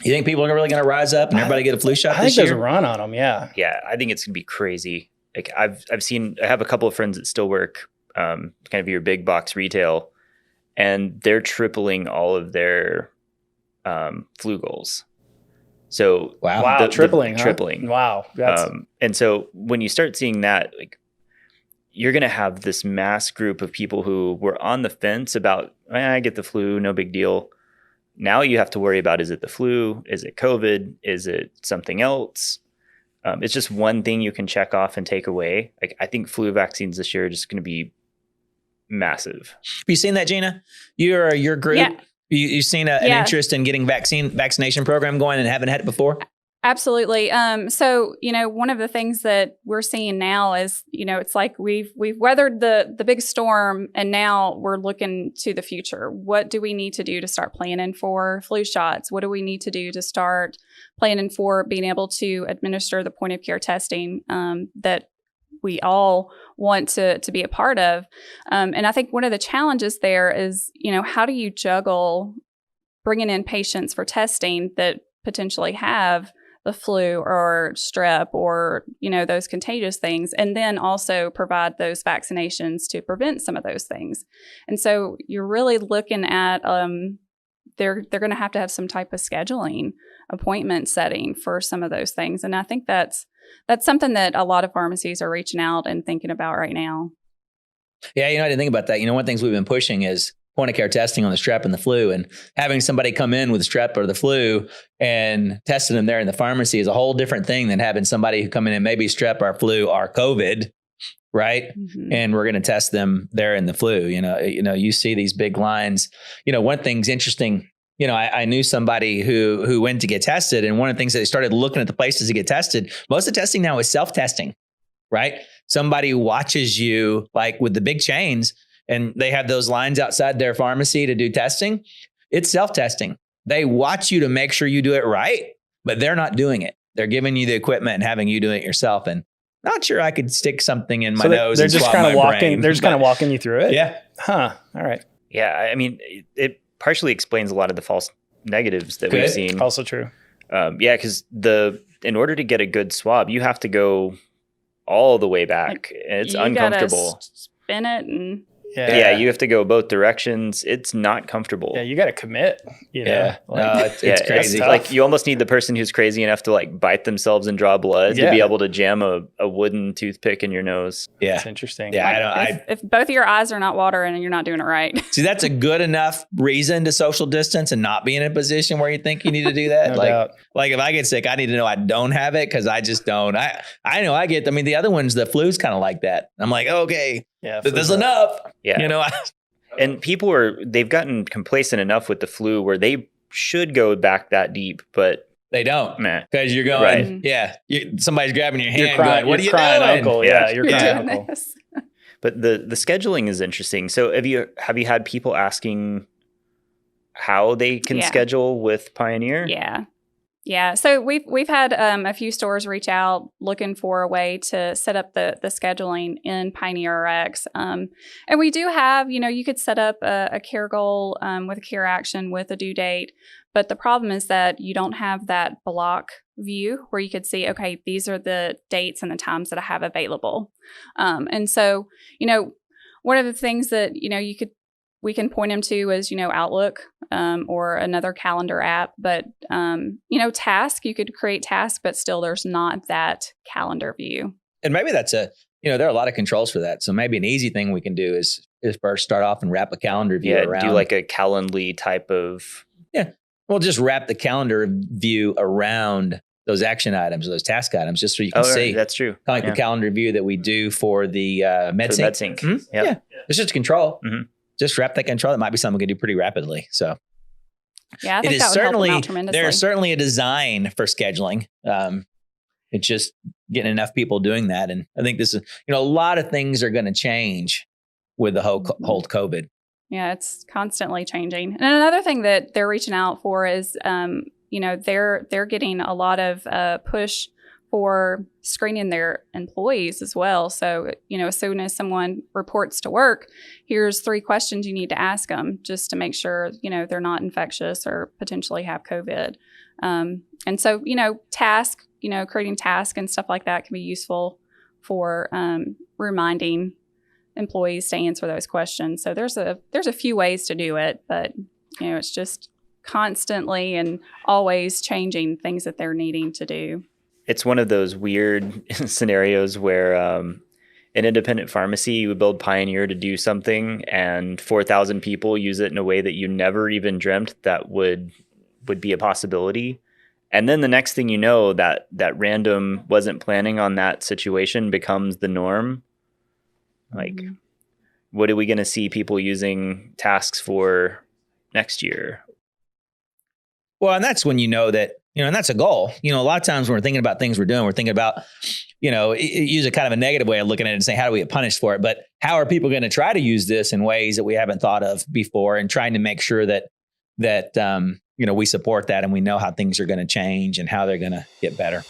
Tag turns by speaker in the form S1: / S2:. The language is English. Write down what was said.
S1: You think people are really going to rise up and everybody get a flu shot
S2: I
S1: this
S2: think there's
S1: year?
S2: a run on them. Yeah.
S3: Yeah, I think it's gonna be crazy. Like I have a couple of friends that still work kind of your big box retail, and they're tripling all of their flu goals. So
S2: Wow, tripling. Wow.
S3: And so when you start seeing that, like, you're going to have this mass group of people who were on the fence about, I get the flu, no big deal. Now you have to worry about, is it the flu? Is it COVID? Is it something else? It's just one thing you can check off and take away. Like, I think flu vaccines this year are just going to be massive.
S1: Have you seen that, Gina? Your group?
S4: Yeah.
S1: You've seen an interest in getting vaccination program going and haven't had it before?
S4: Absolutely. So, one of the things that we're seeing now is, it's like we've weathered the big storm, and now we're looking to the future. What do we need to do to start planning for flu shots? What do we need to do to start planning for being able to administer the point of care testing that we all want to be a part of? And I think one of the challenges there is, how do you juggle bringing in patients for testing that potentially have the flu or strep or, those contagious things, and then also provide those vaccinations to prevent some of those things. And so you're really looking at, they're going to have some type of scheduling appointment setting for some of those things. And I think that's something that a lot of pharmacies are reaching out and thinking about right now.
S1: Yeah, I didn't think about that. One of the things we've been pushing is point of care testing on the strep and the flu, and having somebody come in with strep or the flu and testing them there in the pharmacy is a whole different thing than having somebody who come in and maybe strep or flu or COVID, right? Mm-hmm. And we're going to test them there in the flu. You see these big lines. One thing's interesting. I knew somebody who went to get tested, and one of the things that they started looking at the places to get tested, most of the testing now is self-testing, right? Somebody watches you, like with the big chains, and they have those lines outside their pharmacy to do testing. It's self-testing. They watch you to make sure you do it right, but they're not doing it. They're giving you the equipment and having you do it yourself. And not sure I could stick something in my nose.
S2: They're just kind of walking. They're just kind of walking you through it.
S1: Yeah.
S2: Huh. All right.
S3: Yeah. I mean, it partially explains a lot of the false negatives that we've seen.
S2: Also true.
S3: Because in order to get a good swab, you have to go all the way back. And it's uncomfortable.
S4: Spin it and.
S3: Yeah, you have to go both directions. It's not comfortable.
S2: Yeah, you got to commit.
S1: Yeah, it's crazy.
S3: Like, you almost need the person who's crazy enough to like bite themselves and draw blood to be able to jam a wooden toothpick in your nose.
S1: Yeah,
S2: that's interesting.
S1: Yeah,
S4: if both of your eyes are not watering, you're not doing it right.
S1: See, that's a good enough reason to social distance and not be in a position where you think you need to do that.
S2: No doubt.
S1: Like if I get sick, I need to know I don't have it, because I just don't. I know I get. I mean, the other ones, the flu's kind of like that. I'm like, okay. Yeah, there's enough.
S3: Yeah. And they've gotten complacent enough with the flu where they should go back that deep, but
S1: they don't. Because you're going, somebody's grabbing your hand going, what are you doing?
S2: Uncle. Yeah, you're crying uncle.
S3: But the scheduling is interesting. So have you had people asking how they can schedule with Pioneer?
S4: Yeah. So we've had a few stores reach out looking for a way to set up the scheduling in PioneerRx. And we do have, you could set up a care goal with a care action with a due date. But the problem is that you don't have that block view where you could see, okay, these are the dates and the times that I have available. And so, one of the things that, we can point them to is, Outlook or another calendar app. But, Task, you could create Task, but still there's not that calendar view.
S1: And maybe that's there are a lot of controls for that. So maybe an easy thing we can do is first start off and wrap a calendar view around.
S3: Do like a Calendly type of.
S1: Yeah. We'll just wrap the calendar view around those action items, those task items, just so you can see.
S3: That's true.
S1: Kind of like the calendar view that we do for the MedSync.
S3: Mm-hmm. Yep.
S1: Yeah. It's just a control.
S3: Mm-hmm.
S1: Just wrap that control. That might be something we can do pretty rapidly. So
S4: yeah, I think that would help them out tremendously.
S1: There's certainly a design for scheduling. It's just getting enough people doing that. And I think this is, a lot of things are going to change with the whole COVID.
S4: Yeah, it's constantly changing. And another thing that they're reaching out for is, they're getting a lot of push for screening their employees as well. So, as soon as someone reports to work, here's 3 questions you need to ask them just to make sure, they're not infectious or potentially have COVID. And so, creating tasks and stuff like that can be useful for reminding employees to answer those questions. So there's a few ways to do it, but it's just constantly and always changing things that they're needing to do.
S3: It's one of those weird scenarios where an independent pharmacy would build Pioneer to do something, and 4,000 people use it in a way that you never even dreamt that would be a possibility. And then the next thing you know, that random wasn't planning on that situation becomes the norm. Like, what are we going to see people using tasks for next year?
S1: Well, and that's when that, and that's a goal. A lot of times when we're thinking about things we're doing, we're thinking about, use a kind of a negative way of looking at it and saying, how do we get punished for it? But how are people going to try to use this in ways that we haven't thought of before, and trying to make sure that we support that and we know how things are going to change and how they're going to get better.